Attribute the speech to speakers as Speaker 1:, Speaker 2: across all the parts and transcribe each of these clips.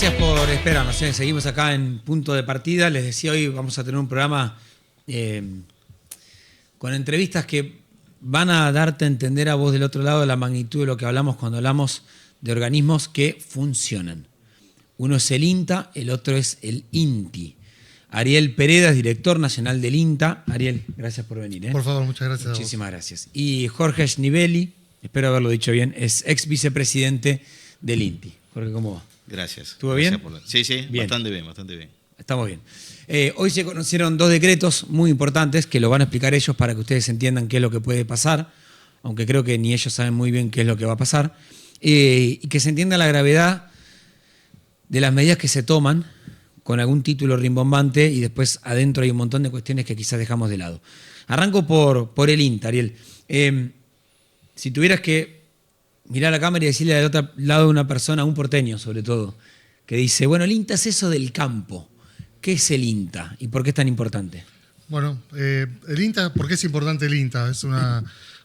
Speaker 1: Gracias por esperarnos. Seguimos acá en Punto de Partida. Les decía, hoy vamos a tener un programa con entrevistas que van a darte a entender a vos del otro lado la magnitud de lo que hablamos cuando hablamos de organismos que funcionan. Uno es el INTA, el otro es el INTI. Ariel Pereda es director nacional del INTA. Ariel, gracias por venir.
Speaker 2: Por favor, muchas gracias.
Speaker 1: Muchísimas gracias. Y Jorge Schnivelli, espero haberlo dicho bien, es ex vicepresidente del INTI. Jorge, ¿cómo va?
Speaker 3: Gracias.
Speaker 1: ¿Estuvo bien?
Speaker 3: Sí,
Speaker 1: Bien.
Speaker 3: bastante bien, bastante bien.
Speaker 1: Estamos bien. Hoy se conocieron dos decretos muy importantes que lo van a explicar ellos para que ustedes entiendan qué es lo que puede pasar, aunque creo que ni ellos saben muy bien qué es lo que va a pasar, y que se entienda la gravedad de las medidas que se toman con algún título rimbombante y después adentro hay un montón de cuestiones que quizás dejamos de lado. Arranco por el INTA, Ariel. Si tuvieras que mirar a la cámara y decirle del otro lado de una persona, a un porteño sobre todo, que dice, bueno, el INTA es eso del campo. ¿Qué es el INTA y por qué es tan importante?
Speaker 2: Bueno, el INTA, ¿por qué es importante el INTA? Es una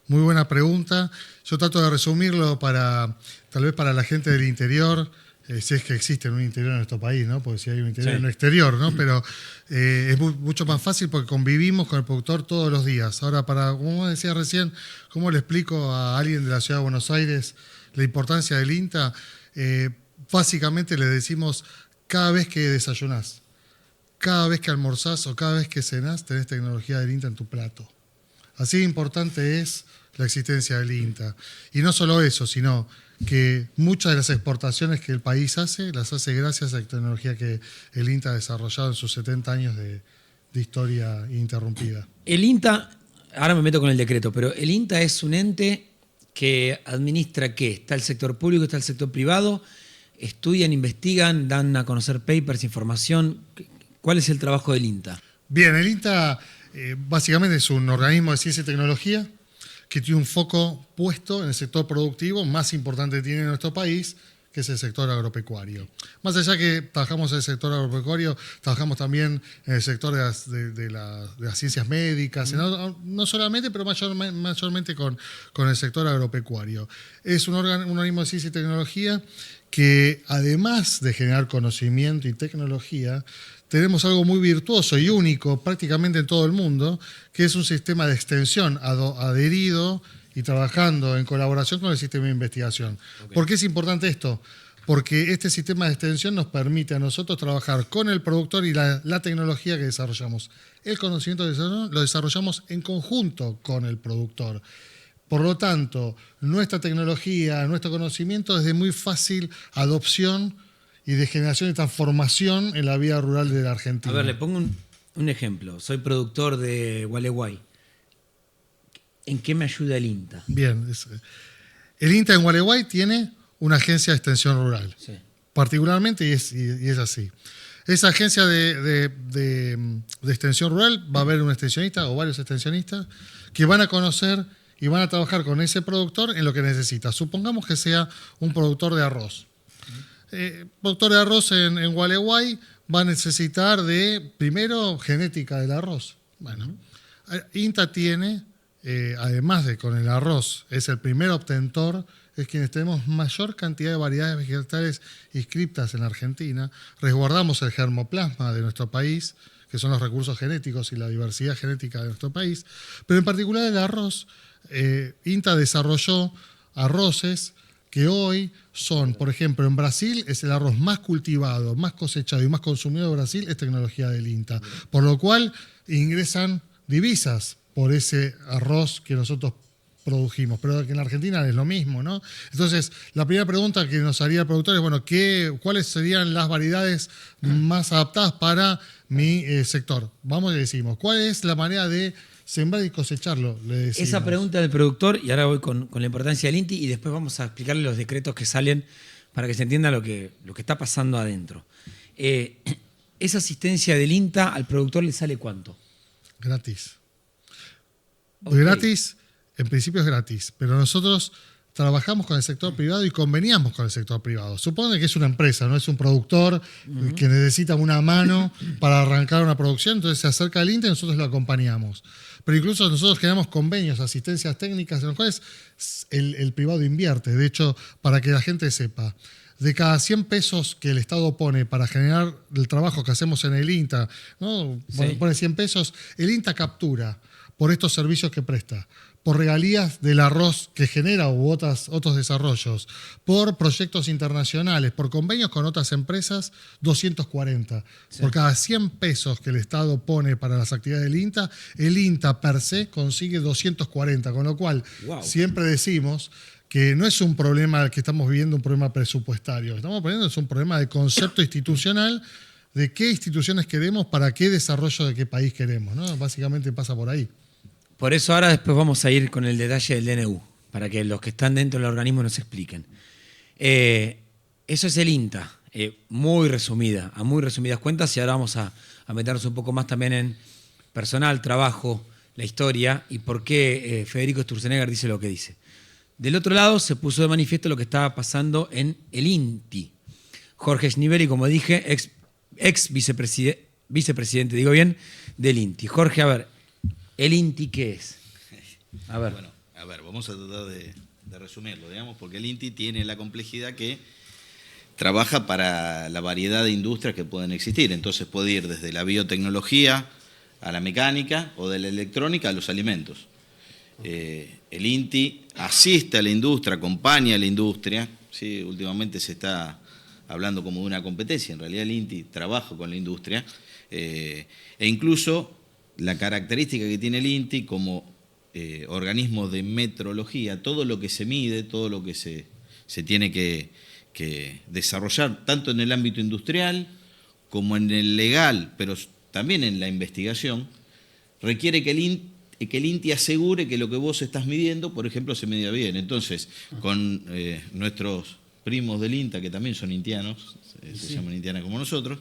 Speaker 2: muy buena pregunta. Yo trato de resumirlo tal vez para la gente del interior, si es que existe un interior en nuestro país, ¿no? Porque si hay un interior en el exterior, ¿no? Pero es mucho más fácil porque convivimos con el productor todos los días. Ahora, como decía recién, ¿cómo le explico a alguien de la ciudad de Buenos Aires la importancia del INTA? Básicamente le decimos, cada vez que desayunás, cada vez que almorzás o cada vez que cenás, tenés tecnología del INTA en tu plato. Así de importante es la existencia del INTA. Y no solo eso, sino que muchas de las exportaciones que el país hace, las hace gracias a la tecnología que el INTA ha desarrollado en sus 70 años de historia ininterrumpida.
Speaker 1: El INTA, ahora me meto con el decreto, pero el INTA es un ente que administra ¿qué? Está el sector público, está el sector privado, estudian, investigan, dan a conocer papers, información. ¿Cuál es el trabajo del INTA?
Speaker 2: Bien, el INTA básicamente es un organismo de ciencia y tecnología que tiene un foco puesto en el sector productivo más importante que tiene en nuestro país, que es el sector agropecuario. Más allá que trabajamos en el sector agropecuario, trabajamos también en el sector de las ciencias médicas, no solamente, pero mayormente con el sector agropecuario. Es un organismo de ciencia y tecnología que, además de generar conocimiento y tecnología, tenemos algo muy virtuoso y único prácticamente en todo el mundo, que es un sistema de extensión adherido y trabajando en colaboración con el sistema de investigación. Okay. ¿Por qué es importante esto? Porque este sistema de extensión nos permite a nosotros trabajar con el productor y la tecnología que desarrollamos. El conocimiento lo desarrollamos en conjunto con el productor. Por lo tanto, nuestra tecnología, nuestro conocimiento es de muy fácil adopción y de generación y transformación en la vida rural de la Argentina.
Speaker 1: A ver, le pongo un ejemplo. Soy productor de Gualeguay. ¿En qué me ayuda el INTA?
Speaker 2: Bien. El INTA en Gualeguay tiene una agencia de extensión rural. Sí. Particularmente, y es así. Esa agencia de extensión rural va a haber un extensionista o varios extensionistas que van a conocer y van a trabajar con ese productor en lo que necesita. Supongamos que sea un productor de arroz. Productor de arroz en Gualeguay va a necesitar primero, genética del arroz. Bueno, INTA tiene, además de con el arroz, es el primer obtentor, es quienes tenemos mayor cantidad de variedades vegetales inscriptas en la Argentina, resguardamos el germoplasma de nuestro país, que son los recursos genéticos y la diversidad genética de nuestro país, pero en particular el arroz, INTA desarrolló arroces que hoy son, por ejemplo, en Brasil es el arroz más cultivado, más cosechado y más consumido de Brasil, es tecnología del INTA. Por lo cual ingresan divisas por ese arroz que nosotros produjimos, pero que en la Argentina es lo mismo, ¿no? Entonces, la primera pregunta que nos haría el productor es, bueno, ¿cuáles serían las variedades más adaptadas para mi sector? Vamos y decimos, ¿cuál es la manera de sembrar y cosecharlo? Le decimos.
Speaker 1: Esa pregunta del productor, y ahora voy con la importancia del INTI, y después vamos a explicarle los decretos que salen para que se entienda lo que está pasando adentro. ¿Esa asistencia del INTA al productor le sale cuánto?
Speaker 2: Gratis.
Speaker 1: Okay.
Speaker 2: Gratis, en principio es gratis, pero nosotros trabajamos con el sector privado y conveníamos con el sector privado. Supone que es una empresa, no es un productor que necesita una mano para arrancar una producción, entonces se acerca al INTA y nosotros lo acompañamos. Pero incluso nosotros generamos convenios, asistencias técnicas en los cuales el privado invierte. De hecho, para que la gente sepa, de cada 100 pesos que el Estado pone para generar el trabajo que hacemos en el INTA, ¿no?
Speaker 1: Sí.
Speaker 2: Pone 100 pesos, el INTA captura por estos servicios que presta, por regalías del arroz que genera u otros desarrollos, por proyectos internacionales, por convenios con otras empresas, 240. Sí. Por cada 100 pesos que el Estado pone para las actividades del INTA, el INTA per se consigue 240, con lo cual siempre decimos que no es un problema que estamos viviendo, un problema presupuestario. Estamos poniendo es un problema de concepto institucional, de qué instituciones queremos, para qué desarrollo de qué país queremos, ¿no? Básicamente pasa por ahí.
Speaker 1: Por eso ahora después vamos a ir con el detalle del DNU, para que los que están dentro del organismo nos expliquen. Eso es el INTA, a muy resumidas cuentas, y ahora vamos a meternos un poco más también en personal, trabajo, la historia y por qué Federico Sturzenegger dice lo que dice. Del otro lado se puso de manifiesto lo que estaba pasando en el INTI. Jorge Schneebeli, como dije, ex vicepresidente, digo bien, del INTI. Jorge, a ver, ¿el INTI qué es?
Speaker 3: A ver. Bueno, a ver, vamos a tratar de resumirlo, digamos, porque el INTI tiene la complejidad que trabaja para la variedad de industrias que pueden existir. Entonces puede ir desde la biotecnología a la mecánica o de la electrónica a los alimentos. El INTI asiste a la industria, acompaña a la industria, ¿sí? Últimamente se está hablando como de una competencia, en realidad el INTI trabaja con la industria, e incluso la característica que tiene el INTI como organismo de metrología, todo lo que se mide, todo lo que se tiene que desarrollar, tanto en el ámbito industrial como en el legal, pero también en la investigación, requiere que el INTI asegure que lo que vos estás midiendo, por ejemplo, se mida bien. Entonces, con nuestros primos del INTA, que también son intianos, se llaman intianas como nosotros,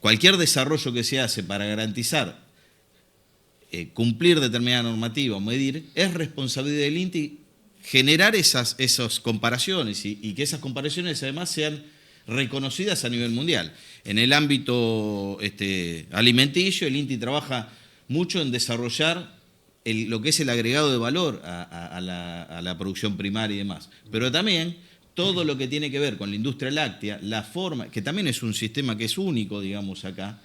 Speaker 3: cualquier desarrollo que se hace para garantizar cumplir determinada normativa o medir, es responsabilidad del INTI generar esas comparaciones y que esas comparaciones además sean reconocidas a nivel mundial. En el ámbito alimenticio, el INTI trabaja mucho en desarrollar lo que es el agregado de valor a la producción primaria y demás. Pero también todo lo que tiene que ver con la industria láctea, la forma, que también es un sistema que es único, digamos, acá,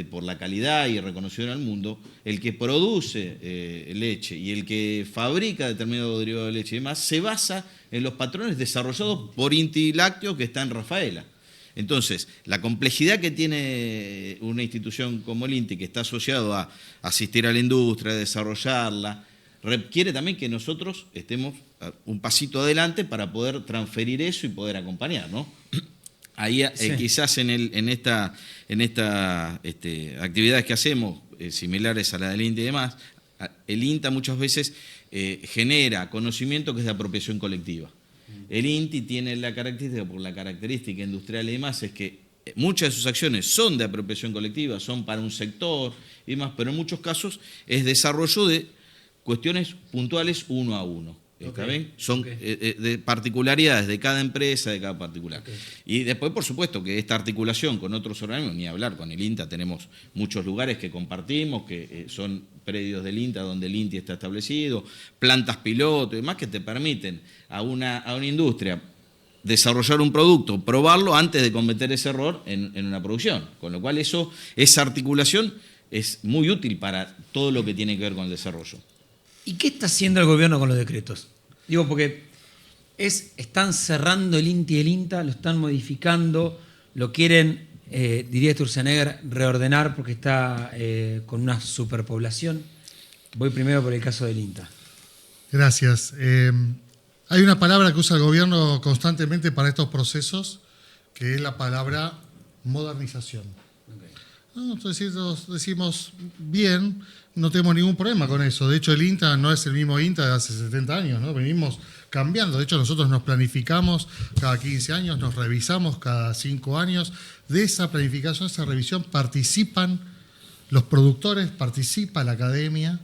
Speaker 3: por la calidad y reconocido en el mundo, el que produce leche y el que fabrica determinado derivado de leche y demás, se basa en los patrones desarrollados por INTI Lácteo, que está en Rafaela. Entonces, la complejidad que tiene una institución como el INTI, que está asociado a asistir a la industria, a desarrollarla, requiere también que nosotros estemos un pasito adelante para poder transferir eso y poder acompañar, ¿no? Ahí sí. Quizás en estas actividades que hacemos, similares a la del INTA y demás, el INTA muchas veces genera conocimiento que es de apropiación colectiva. El INTI tiene la característica, por la característica industrial y demás, es que muchas de sus acciones son de apropiación colectiva, son para un sector y demás, pero en muchos casos es desarrollo de cuestiones puntuales uno a uno. ¿Está bien? Son de particularidades de cada empresa, de cada particular. Y después, por supuesto, que esta articulación con otros organismos, ni hablar, con el INTA tenemos muchos lugares que compartimos, que son predios del INTA donde el INTI está establecido, plantas piloto y demás que te permiten a una industria desarrollar un producto, probarlo antes de cometer ese error en una producción. Con lo cual esa articulación es muy útil para todo lo que tiene que ver con el desarrollo.
Speaker 1: ¿Y qué está haciendo el gobierno con los decretos? Digo, porque están cerrando el INTI y el INTA, lo están modificando, lo quieren, diría Sturzenegger, reordenar porque está con una superpoblación. Voy primero por el caso del INTA.
Speaker 2: Gracias. Hay una palabra que usa el gobierno constantemente para estos procesos, que es la palabra modernización. Nosotros decimos bien, no tenemos ningún problema con eso. De hecho, el INTA no es el mismo INTA de hace 70 años, ¿no? Venimos cambiando. De hecho, nosotros nos planificamos cada 15 años, nos revisamos cada 5 años. De esa planificación, esa revisión, participan los productores, participa la academia.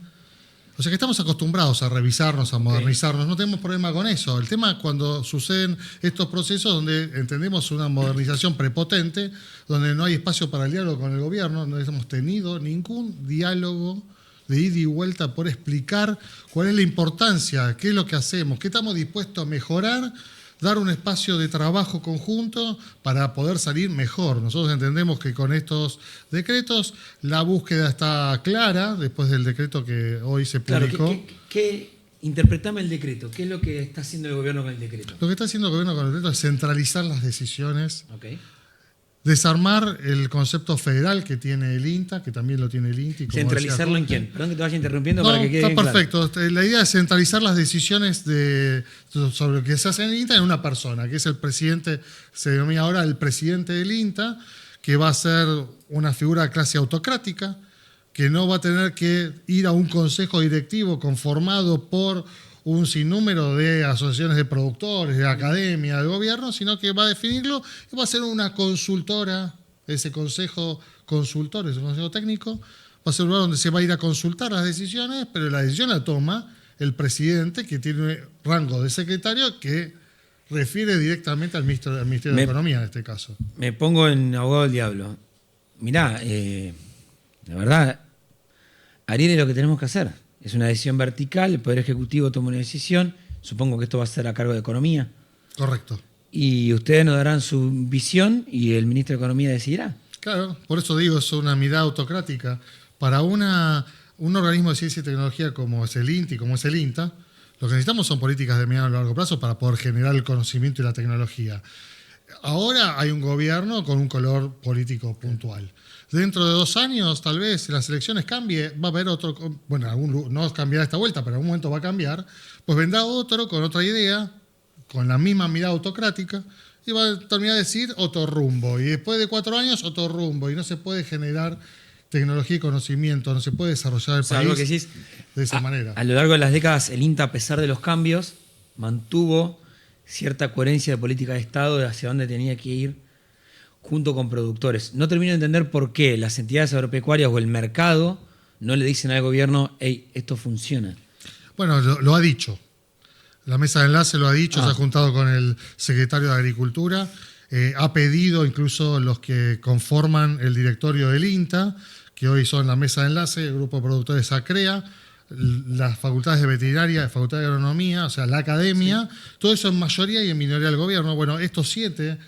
Speaker 2: O sea que estamos acostumbrados a revisarnos, a modernizarnos, no tenemos problema con eso. El tema es cuando suceden estos procesos donde entendemos una modernización prepotente, donde no hay espacio para el diálogo con el gobierno, no hemos tenido ningún diálogo de ida y vuelta por explicar cuál es la importancia, qué es lo que hacemos, qué estamos dispuestos a mejorar dar un espacio de trabajo conjunto para poder salir mejor. Nosotros entendemos que con estos decretos la búsqueda está clara, después del decreto que hoy se publicó.
Speaker 1: Claro, interpretame el decreto. ¿Qué es lo que está haciendo el gobierno con el decreto?
Speaker 2: Lo que está haciendo el gobierno con el decreto es centralizar las decisiones,
Speaker 1: Okay.
Speaker 2: Desarmar el concepto federal que tiene el INTA, que también lo tiene el INTI.
Speaker 1: ¿Centralizarlo en quién? Perdón que te vaya interrumpiendo
Speaker 2: No,
Speaker 1: para que quede
Speaker 2: está
Speaker 1: bien
Speaker 2: perfecto.
Speaker 1: claro.
Speaker 2: La idea es centralizar las decisiones sobre lo que se hace en el INTA en una persona, que es el presidente, se denomina ahora el presidente del INTA, que va a ser una figura casi autocrática, que no va a tener que ir a un consejo directivo conformado por un sinnúmero de asociaciones de productores, de academia, de gobierno, sino que va a definirlo y va a ser una consultora, ese consejo consultor, ese consejo técnico, va a ser un lugar donde se va a ir a consultar las decisiones, pero la decisión la toma el presidente, que tiene rango de secretario, que refiere directamente al Ministerio de Economía en este caso.
Speaker 1: Me pongo en abogado del diablo. Mirá, la verdad, Ariel, es lo que tenemos que hacer. Es una decisión vertical, el Poder Ejecutivo toma una decisión, supongo que esto va a ser a cargo de Economía. Correcto. Y ustedes nos darán su visión y el ministro de Economía decidirá.
Speaker 2: Claro, por eso digo, es una mirada autocrática. Para un organismo de ciencia y tecnología como es el INTI, como es el INTA, lo que necesitamos son políticas de mediano y largo plazo para poder generar el conocimiento y la tecnología. Ahora hay un gobierno con un color político puntual. Dentro de 2 años, tal vez, si las elecciones cambie, va a haber otro, bueno, no cambiará esta vuelta, pero en algún momento va a cambiar, pues vendrá otro con otra idea, con la misma mirada autocrática, y va a terminar de decir otro rumbo. Y después de 4 años, otro rumbo. Y no se puede generar tecnología y conocimiento, no se puede desarrollar el país
Speaker 1: que decís,
Speaker 2: de esa manera.
Speaker 1: A lo largo de las décadas, el INTA, a pesar de los cambios, mantuvo cierta coherencia de política de Estado de hacia dónde tenía que ir junto con productores. No termino de entender por qué las entidades agropecuarias o el mercado no le dicen al gobierno, hey, esto funciona.
Speaker 2: Bueno, lo ha dicho. La mesa de enlace lo ha dicho, se ha juntado con el secretario de Agricultura, ha pedido incluso los que conforman el directorio del INTA, que hoy son la mesa de enlace, el grupo de productores ACREA, las facultades de veterinaria, la facultad de agronomía, o sea, la academia, sí. Todo eso en mayoría y en minoría del gobierno. Bueno, estos 7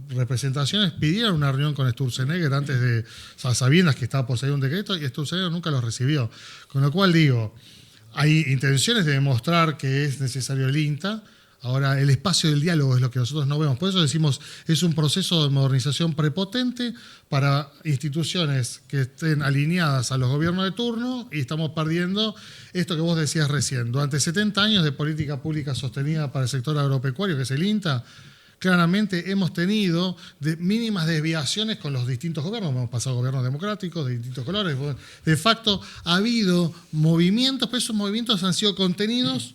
Speaker 2: representaciones pidieron una reunión con Sturzenegger antes de, o sea, sabiendas que estaba por salir un decreto, y Sturzenegger nunca los recibió. Con lo cual digo, hay intenciones de demostrar que es necesario el INTA. Ahora, el espacio del diálogo es lo que nosotros no vemos. Por eso decimos, es un proceso de modernización prepotente para instituciones que estén alineadas a los gobiernos de turno, y estamos perdiendo esto que vos decías recién. Durante 70 años de política pública sostenida para el sector agropecuario, que es el INTA, claramente hemos tenido mínimas desviaciones con los distintos gobiernos. Hemos pasado gobiernos democráticos de distintos colores. De facto, ha habido movimientos, pero esos movimientos han sido contenidos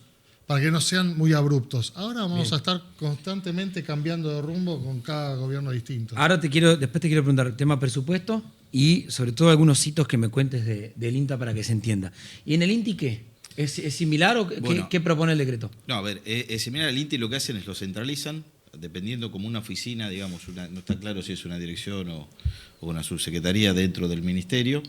Speaker 2: para que no sean muy abruptos. Ahora vamos a estar constantemente cambiando de rumbo con cada gobierno distinto.
Speaker 1: Ahora después te quiero preguntar el tema presupuesto y sobre todo algunos hitos que me cuentes del INTA para que se entienda. ¿Y en el INTI qué? ¿Es similar o qué propone el decreto?
Speaker 3: No, a ver, es similar al INTI. Lo que hacen es lo centralizan, dependiendo como una oficina, digamos, no está claro si es una dirección o una subsecretaría dentro del ministerio.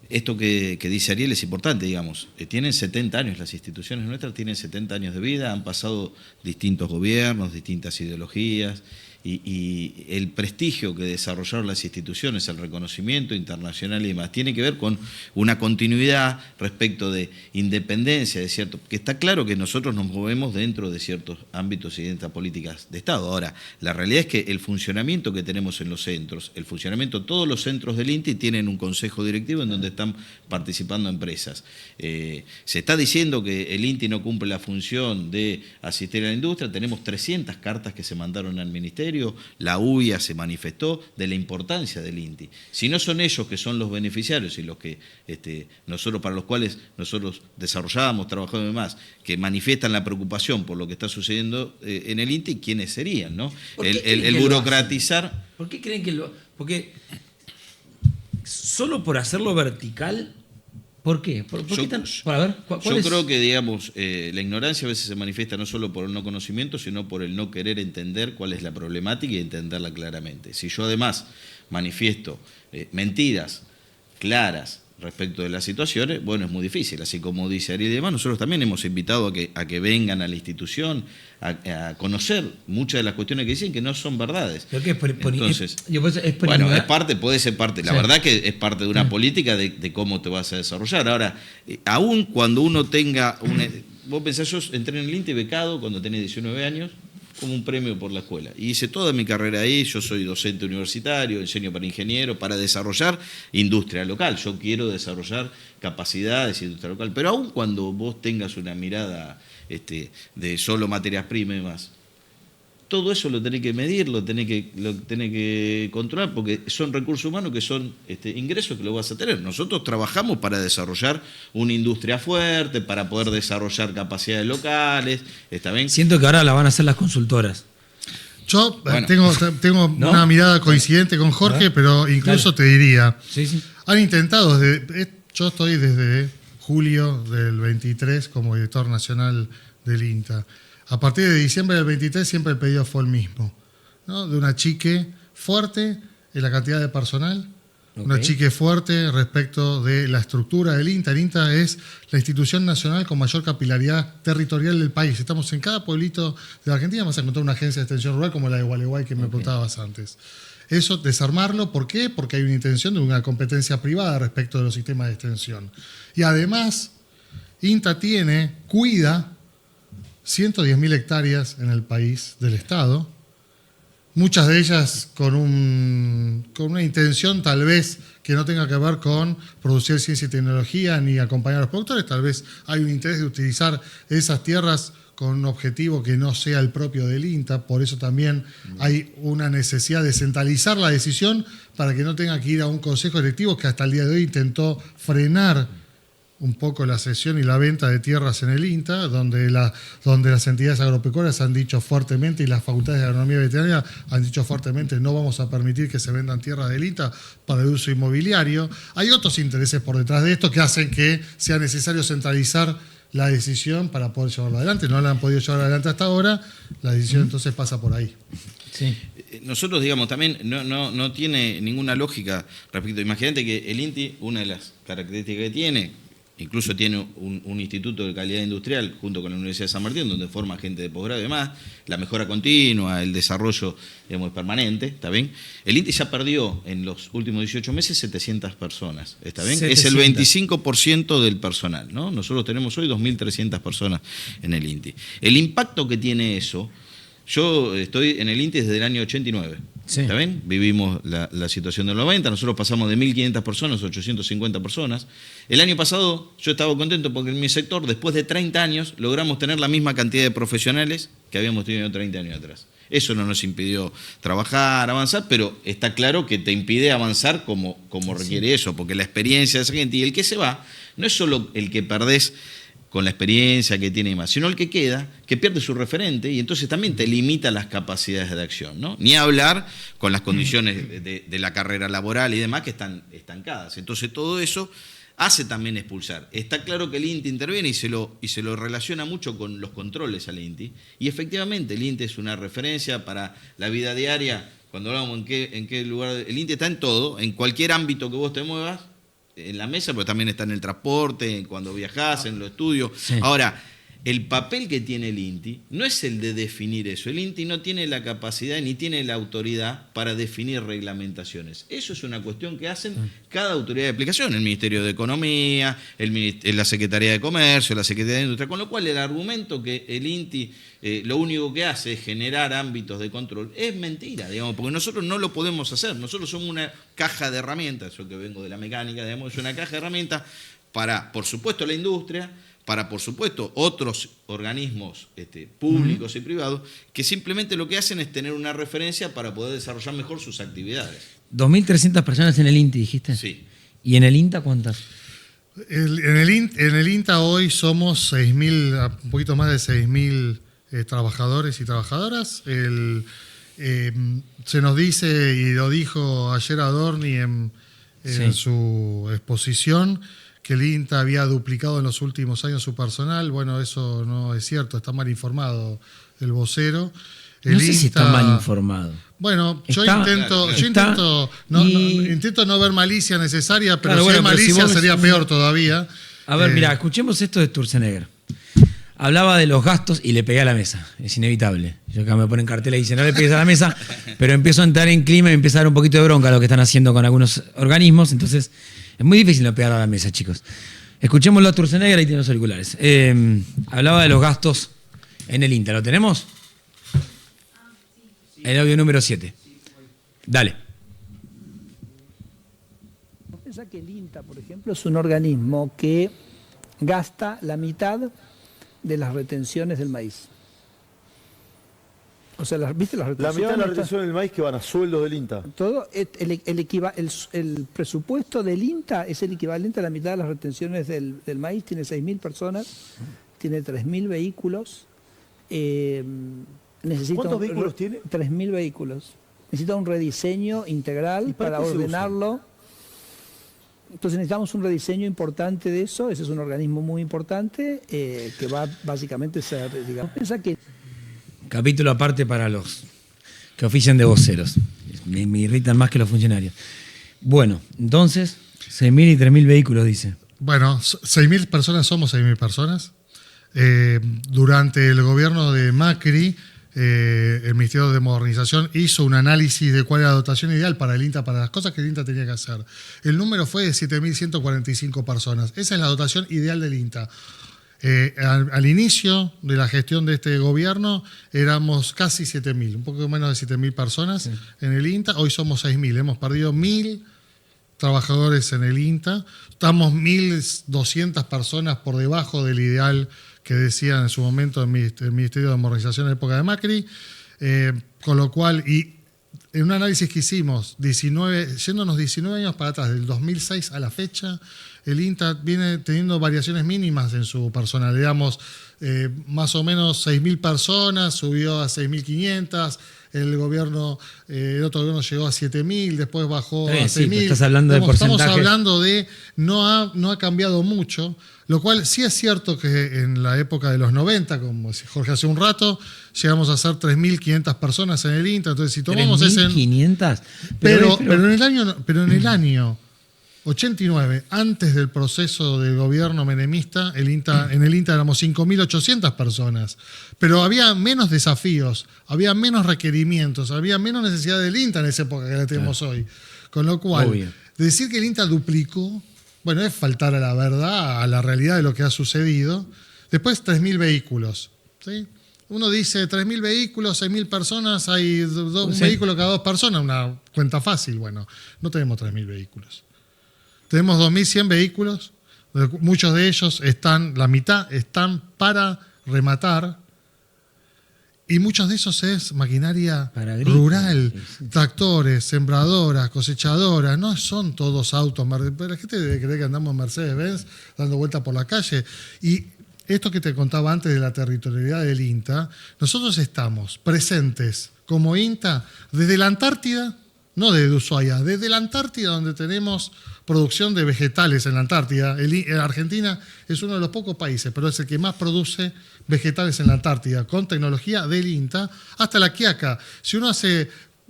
Speaker 3: Esto que dice Ariel es importante, digamos. Tienen 70 años, las instituciones nuestras tienen 70 años de vida, han pasado distintos gobiernos, distintas ideologías, y el prestigio que desarrollaron las instituciones, el reconocimiento internacional y demás, tiene que ver con una continuidad respecto de independencia, de cierto, que está claro que nosotros nos movemos dentro de ciertos ámbitos y dentro de políticas de Estado. Ahora, la realidad es que el funcionamiento que tenemos en los centros, todos los centros del INTI tienen un consejo directivo en donde están participando empresas. Se está diciendo que el INTI no cumple la función de asistir a la industria, tenemos 300 cartas que se mandaron al ministerio, la UIA se manifestó de la importancia del INTI. Si no son ellos que son los beneficiarios y los que para los cuales nosotros desarrollábamos, trabajamos y demás, que manifiestan la preocupación por lo que está sucediendo en el INTI, ¿quiénes serían? ¿No? El burocratizar.
Speaker 1: ¿Por qué creen que porque solo por hacerlo vertical? ¿Por qué? ¿Por qué tan,
Speaker 3: yo creo que, digamos, la ignorancia a veces se manifiesta no solo por el no conocimiento, sino por el no querer entender cuál es la problemática y entenderla claramente. Si yo además manifiesto mentiras claras, respecto de las situaciones, bueno, es muy difícil. Así como dice Ariel y demás, nosotros también hemos invitado a que vengan a la institución a conocer muchas de las cuestiones que dicen que no son verdades.
Speaker 1: Creo que
Speaker 3: Entonces,
Speaker 1: es
Speaker 3: bueno, puede ser parte. La
Speaker 1: Sí.
Speaker 3: verdad que es parte de una política de cómo te vas a desarrollar. Ahora, aún cuando uno tenga vos pensás, yo entré en el INTE becado cuando tenía 19 años, como un premio por la escuela. Y hice toda mi carrera ahí, yo soy docente universitario, enseño para ingenieros, para desarrollar industria local. Yo quiero desarrollar capacidades de industria local. Pero aún cuando vos tengas una mirada de solo materias primas y demás, todo eso lo tenés que medir, lo tenés que controlar, porque son recursos humanos que son ingresos que lo vas a tener. Nosotros trabajamos para desarrollar una industria fuerte, para poder desarrollar capacidades locales, ¿está bien?
Speaker 1: Siento que ahora la van a hacer las consultoras.
Speaker 2: Yo
Speaker 3: Bueno.
Speaker 2: tengo
Speaker 1: ¿No?
Speaker 2: una mirada coincidente con Jorge, pero incluso
Speaker 1: Dale.
Speaker 2: te diría,
Speaker 1: Sí.
Speaker 2: han intentado, yo estoy desde julio del 23 como director nacional del INTA. A partir de diciembre del 23 siempre el pedido fue el mismo, ¿no? De una chique fuerte en la cantidad de personal, una chique fuerte respecto de la estructura del INTA. El INTA es la institución nacional con mayor capilaridad territorial del país. Estamos en cada pueblito de la Argentina, vas a encontrar una agencia de extensión rural como la de Gualeguay que me preguntabas antes. Eso, desarmarlo, ¿por qué? Porque hay una intención de una competencia privada respecto de los sistemas de extensión. Y además, INTA cuida 110.000 hectáreas en el país del Estado, muchas de ellas con una intención tal vez que no tenga que ver con producir ciencia y tecnología ni acompañar a los productores, tal vez hay un interés de utilizar esas tierras con un objetivo que no sea el propio del INTA, por eso también hay una necesidad de centralizar la decisión para que no tenga que ir a un consejo directivo que hasta el día de hoy intentó frenar un poco la cesión y la venta de tierras en el INTA, donde las entidades agropecuarias han dicho fuertemente y las facultades de agronomía veterinaria han dicho fuertemente no vamos a permitir que se vendan tierras del INTA para el uso inmobiliario. Hay otros intereses por detrás de esto que hacen que sea necesario centralizar la decisión para poder llevarla adelante. No la han podido llevar adelante hasta ahora, la decisión entonces pasa por ahí.
Speaker 1: Sí.
Speaker 3: Nosotros, digamos, también no tiene ninguna lógica respecto. Imagínate que el INTI, una de las características que tiene, incluso tiene un instituto de calidad industrial junto con la Universidad de San Martín, donde forma gente de posgrado y demás, la mejora continua, el desarrollo, digamos, permanente, ¿está bien? El INTI ya perdió en los últimos 18 meses 700 personas, ¿está bien? 700. Es el 25% del personal, ¿no? Nosotros tenemos hoy 2.300 personas en el INTI. El impacto que tiene eso, yo estoy en el INTI desde el año 89.
Speaker 1: Sí.
Speaker 3: ¿Está bien? Vivimos la situación del 90, nosotros pasamos de 1.500 personas a 850 personas. El año pasado yo estaba contento porque en mi sector, después de 30 años, logramos tener la misma cantidad de profesionales que habíamos tenido 30 años atrás. Eso no nos impidió trabajar, avanzar, pero está claro que te impide avanzar como requiere eso, porque la experiencia de esa gente y el que se va, no es solo el que perdés con la experiencia que tiene y más, sino el que queda, que pierde su referente y entonces también te limita las capacidades de acción, ¿no? Ni hablar con las condiciones de la carrera laboral y demás que están estancadas. Entonces todo eso hace también expulsar. Está claro que el INTI interviene y se lo relaciona mucho con los controles al INTI y efectivamente el INTI es una referencia para la vida diaria. Cuando hablamos en qué lugar, el INTI está en todo, en cualquier ámbito que vos te muevas, en la mesa, pero también está en el transporte, cuando viajás, en los estudios. Sí. Ahora, el papel que tiene el INTI no es el de definir eso. El INTI no tiene la capacidad ni tiene la autoridad para definir reglamentaciones. Eso es una cuestión que hacen cada autoridad de aplicación, el Ministerio de Economía, la Secretaría de Comercio, la Secretaría de Industria, con lo cual el argumento que el INTI lo único que hace es generar ámbitos de control es mentira, digamos, porque nosotros no lo podemos hacer. Nosotros somos una caja de herramientas, yo que vengo de la mecánica, digamos, es una caja de herramientas para, por supuesto, la industria, para, por supuesto, otros organismos públicos y privados, que simplemente lo que hacen es tener una referencia para poder desarrollar mejor sus actividades.
Speaker 1: 2.300 personas en el INTI, dijiste.
Speaker 3: Sí.
Speaker 1: ¿Y en el INTA cuántas?
Speaker 2: En el INTA hoy somos 6.000, un poquito más de 6.000 trabajadores y trabajadoras. Se nos dice, y lo dijo ayer Adorni en su exposición, que el INTA había duplicado en los últimos años su personal. Bueno, eso no es cierto, está mal informado el vocero.
Speaker 1: No sé si está mal informado.
Speaker 2: Bueno, yo
Speaker 1: Está-
Speaker 2: intento no ver malicia necesaria, pero
Speaker 1: Claro,
Speaker 2: si
Speaker 1: bueno,
Speaker 2: hay
Speaker 1: pero si
Speaker 2: malicia
Speaker 1: vos-
Speaker 2: sería peor todavía.
Speaker 1: A ver, mira, escuchemos esto de Sturzenegger. Hablaba de los gastos y le pegué a la mesa. Es inevitable. Yo acá me ponen cartel y dicen, no le pegues a la mesa, pero empiezo a entrar en clima y empieza a dar un poquito de bronca lo que están haciendo con algunos organismos. Entonces, es muy difícil no pegar a la mesa, chicos. Escuchémoslo a Sturzenegger, ahí tiene los auriculares. Hablaba de los gastos en el INTA. ¿Lo tenemos? El audio número 7. Dale.
Speaker 4: Piensa que el INTA, por ejemplo, es un organismo que gasta la mitad de las retenciones del maíz. O sea, ¿viste las
Speaker 5: La
Speaker 4: retenciones?
Speaker 5: mitad de la retención del maíz que van a sueldos del INTA.
Speaker 4: Todo el presupuesto del INTA es el equivalente a la mitad de las retenciones del maíz. Tiene 6.000 personas, tiene 3.000 vehículos.
Speaker 5: ¿Cuántos vehículos tiene?
Speaker 4: 3.000 vehículos. Necesita un rediseño integral
Speaker 5: ¿Y para
Speaker 4: para
Speaker 5: qué se
Speaker 4: ordenarlo. Entonces necesitamos un rediseño importante de eso. Ese es un organismo muy importante que va básicamente a ser, digamos, piensa que
Speaker 1: Capítulo aparte para los que ofician de voceros. Me irritan más que los funcionarios. Bueno, entonces, 6.000 y 3.000 vehículos, dice.
Speaker 2: Bueno, 6.000 personas, somos 6.000 personas. Durante el gobierno de Macri, el Ministerio de Modernización hizo un análisis de cuál era la dotación ideal para el INTA, para las cosas que el INTA tenía que hacer. El número fue de 7.145 personas. Esa es la dotación ideal del INTA. Al inicio de la gestión de este gobierno éramos casi 7.000, un poco menos de 7.000 personas en el INTA. Hoy somos 6.000. Hemos perdido 1.000 trabajadores en el INTA. Estamos 1.200 personas por debajo del ideal que decía en su momento el Ministerio de Modernización en la época de Macri, con lo cual, y en un análisis que hicimos, yéndonos 19 años para atrás, del 2006 a la fecha, el INTA viene teniendo variaciones mínimas en su personal. Digamos, más o menos 6.000 personas, subió a 6.500, el otro gobierno llegó a 7.000, después bajó a 6.000.
Speaker 1: Estás hablando de
Speaker 2: Estamos
Speaker 1: porcentajes.
Speaker 2: hablando de no ha cambiado mucho, lo cual sí es cierto que en la época de los 90, como decía Jorge hace un rato, llegamos a ser 3.500 personas en el INTA. Entonces, si tomamos ese...
Speaker 1: 3.500.
Speaker 2: Pero en el año 89, antes del proceso del gobierno menemista, en el INTA éramos 5.800 personas. Pero había menos desafíos, había menos requerimientos, había menos necesidad del INTA en esa época que la tenemos hoy. Con lo cual,
Speaker 1: Obvio.
Speaker 2: decir que el INTA duplicó, bueno, es faltar a la verdad, a la realidad de lo que ha sucedido. Después, 3.000 vehículos. ¿Sí? Uno dice 3.000 vehículos, 6.000 personas, hay un vehículo cada 2 personas, una cuenta fácil. Bueno, no tenemos 3.000 vehículos. Tenemos 2.100 vehículos, muchos de ellos la mitad están para rematar, y muchos de esos es maquinaria rural, tractores, sembradoras, cosechadoras, no son todos autos. La gente debe creer que andamos en Mercedes-Benz dando vueltas por la calle. Y esto que te contaba antes de la territorialidad del INTA, nosotros estamos presentes como INTA desde la Antártida, no desde Ushuaia, desde la Antártida, donde tenemos producción de vegetales en la Antártida. Argentina es uno de los pocos países, pero es el que más produce vegetales en la Antártida, con tecnología del INTA, hasta la Quiaca. Si uno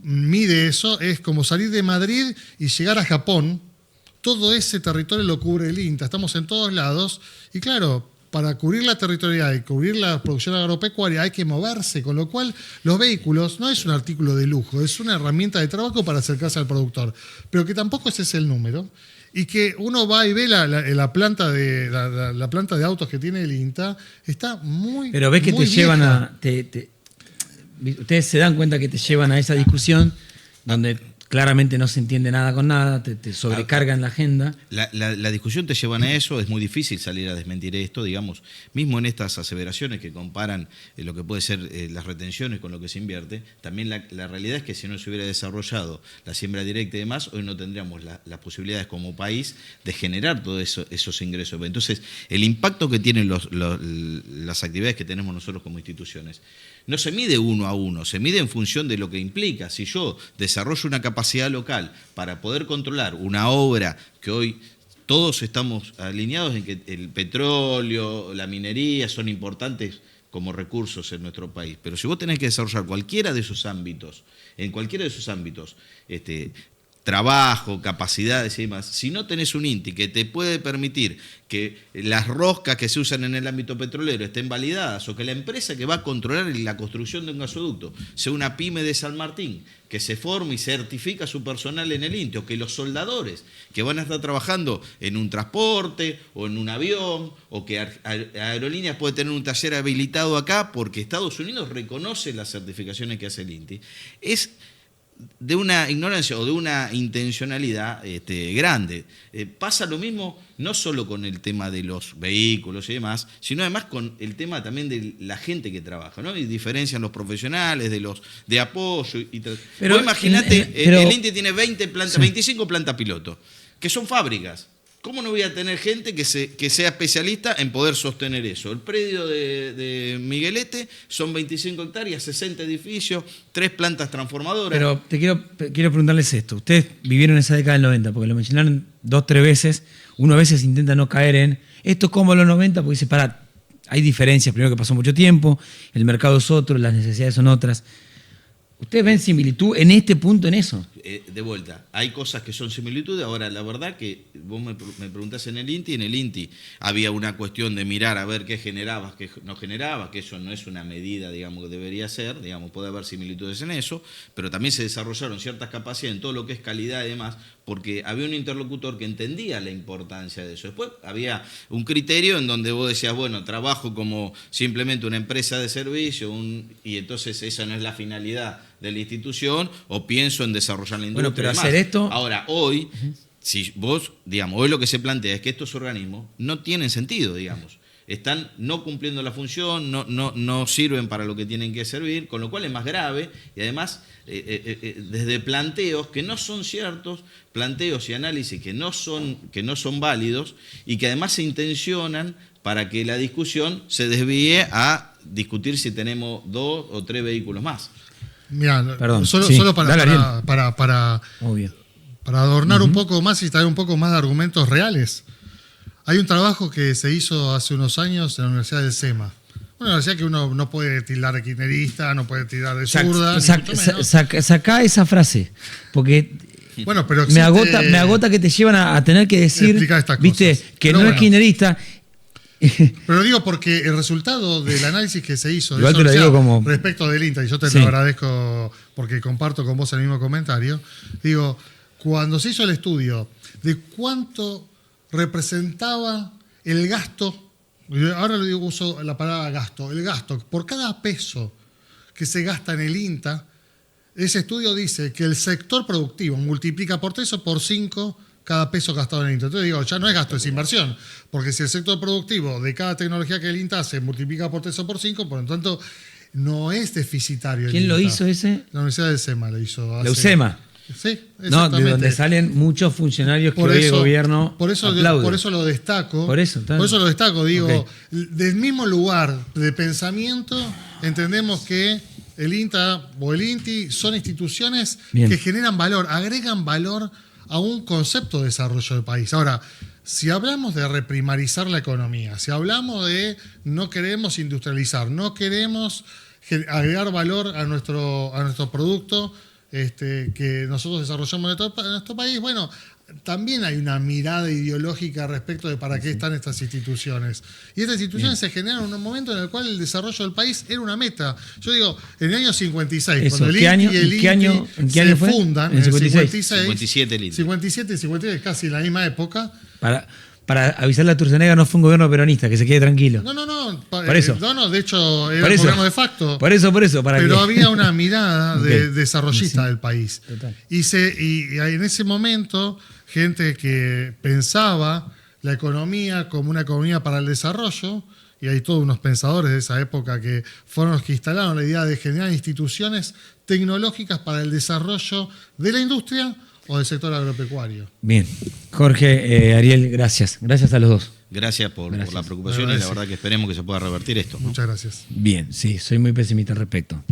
Speaker 2: mide eso, es como salir de Madrid y llegar a Japón. Todo ese territorio lo cubre el INTA. Estamos en todos lados. Y claro, para cubrir la territorialidad y cubrir la producción agropecuaria hay que moverse, con lo cual los vehículos no es un artículo de lujo, es una herramienta de trabajo para acercarse al productor, pero que tampoco ese es el número, y que uno va y ve la planta de autos que tiene el INTA, está muy
Speaker 1: Pero ves que
Speaker 2: muy
Speaker 1: te llevan
Speaker 2: vieja.
Speaker 1: Ustedes se dan cuenta que te llevan a esa discusión donde claramente no se entiende nada con nada, te sobrecargan la agenda.
Speaker 3: La discusión te llevan a eso, es muy difícil salir a desmentir esto, digamos, mismo en estas aseveraciones que comparan lo que puede ser las retenciones con lo que se invierte, también la realidad es que si no se hubiera desarrollado la siembra directa y demás, hoy no tendríamos las posibilidades como país de generar todos esos ingresos. Entonces, el impacto que tienen las actividades que tenemos nosotros como instituciones, no se mide uno a uno, se mide en función de lo que implica. Si yo desarrollo una capacidad local para poder controlar una obra que hoy todos estamos alineados en que el petróleo, la minería son importantes como recursos en nuestro país. Pero si vos tenés que desarrollar cualquiera de esos ámbitos, en cualquiera de esos ámbitos, trabajo, capacidades y demás, si no tenés un INTI que te puede permitir que las roscas que se usan en el ámbito petrolero estén validadas, o que la empresa que va a controlar la construcción de un gasoducto sea una pyme de San Martín, que se forme y certifica su personal en el INTI, o que los soldadores que van a estar trabajando en un transporte o en un avión, o que Aerolíneas puede tener un taller habilitado acá porque Estados Unidos reconoce las certificaciones que hace el INTI, es de una ignorancia o de una intencionalidad grande. Pasa lo mismo no solo con el tema de los vehículos y demás, sino además con el tema también de la gente que trabaja, ¿no? Y diferencian los profesionales de los de apoyo. Pero imagínate, el INTI tiene 25 plantas piloto, que son fábricas. ¿Cómo no voy a tener gente que sea especialista en poder sostener eso? El predio de Miguelete son 25 hectáreas, 60 edificios, 3 plantas transformadoras.
Speaker 1: Pero quiero preguntarles esto. Ustedes vivieron esa década del 90, porque lo mencionaron 2 3 veces. Uno a veces intenta no caer en esto como los 90, porque dice, hay diferencias. Primero que pasó mucho tiempo, el mercado es otro, las necesidades son otras. ¿Ustedes ven similitud en este punto en eso?
Speaker 3: De vuelta, hay cosas que son similitudes. Ahora, la verdad que vos me preguntás en el INTI había una cuestión de mirar a ver qué generabas, qué no generabas, que eso no es una medida, digamos, que debería ser, digamos, puede haber similitudes en eso, pero también se desarrollaron ciertas capacidades en todo lo que es calidad y demás, porque había un interlocutor que entendía la importancia de eso. Después había un criterio en donde vos decías, bueno, trabajo como simplemente una empresa de servicio, y entonces esa no es la finalidad de la institución, o pienso en desarrollar la industria.
Speaker 1: Bueno, pero hacer esto...
Speaker 3: Ahora, hoy, si vos, digamos, hoy lo que se plantea es que estos organismos no tienen sentido, digamos. Están no cumpliendo la función, no sirven para lo que tienen que servir, con lo cual es más grave, y además desde planteos que no son ciertos, planteos y análisis que no son válidos, y que además se intencionan para que la discusión se desvíe a discutir si tenemos 2 o 3 vehículos más.
Speaker 2: Mira,
Speaker 1: Perdón,
Speaker 2: solo
Speaker 1: para
Speaker 2: adornar un poco más y traer un poco más de argumentos reales. Hay un trabajo que se hizo hace unos años en la Universidad del SEMA. Una universidad que uno no puede tildar de kirchnerista, no puede tildar de zurda.
Speaker 1: Sacá esa frase, porque
Speaker 2: bueno, pero
Speaker 1: me agota que te llevan a tener que decir, viste, que no es kirchnerista.
Speaker 2: Pero digo porque el resultado del análisis que se hizo
Speaker 1: de eso,
Speaker 2: respecto del INTA, y yo te lo agradezco porque comparto con vos el mismo comentario, digo, cuando se hizo el estudio de cuánto representaba el gasto, ahora uso la palabra gasto, el gasto por cada peso que se gasta en el INTA, ese estudio dice que el sector productivo multiplica por 3 o por 5 cada peso gastado en el INTA. Entonces digo, ya no es gasto, es inversión. Porque si el sector productivo de cada tecnología que el INTA hace multiplica por 3 o por 5, por lo tanto, no es deficitario.
Speaker 1: ¿Quién lo hizo ese?
Speaker 2: La Universidad de SEMA lo hizo.
Speaker 1: ¿La UCEMA?
Speaker 2: Sí, exactamente.
Speaker 1: No, de donde salen muchos funcionarios que hoy el gobierno aplaude.
Speaker 2: Por eso lo destaco.
Speaker 1: Por eso
Speaker 2: lo destaco. Digo, del mismo lugar de pensamiento, entendemos que el INTA o el INTI son instituciones que generan valor, agregan valor a un concepto de desarrollo del país. Ahora, si hablamos de reprimarizar la economía, si hablamos de no queremos industrializar, no queremos agregar valor a nuestro producto que nosotros desarrollamos en nuestro país, bueno, también hay una mirada ideológica respecto de para qué están estas instituciones. Y estas instituciones se generan en un momento en el cual el desarrollo del país era una meta. Yo digo, en el año 56, cuando el INTI y el INTI se fundan, en el 56,
Speaker 3: 57 el INTI.
Speaker 2: 57 y 53, casi en la misma época.
Speaker 1: Para avisarle a Turcenega, no fue un gobierno peronista, que se quede tranquilo.
Speaker 2: No.
Speaker 1: Por eso.
Speaker 2: No, de hecho, era un gobierno de facto.
Speaker 1: Por eso.
Speaker 2: Pero había una mirada de desarrollista del país.
Speaker 1: Total.
Speaker 2: Y en ese momento, gente que pensaba la economía como una economía para el desarrollo, y hay todos unos pensadores de esa época que fueron los que instalaron la idea de generar instituciones tecnológicas para el desarrollo de la industria o del sector agropecuario.
Speaker 1: Bien. Jorge, Ariel, gracias. Gracias a los dos.
Speaker 3: Gracias por la preocupación y la verdad que esperemos que se pueda revertir esto, ¿no?
Speaker 2: Muchas gracias.
Speaker 1: Bien, sí, soy muy pesimista al respecto.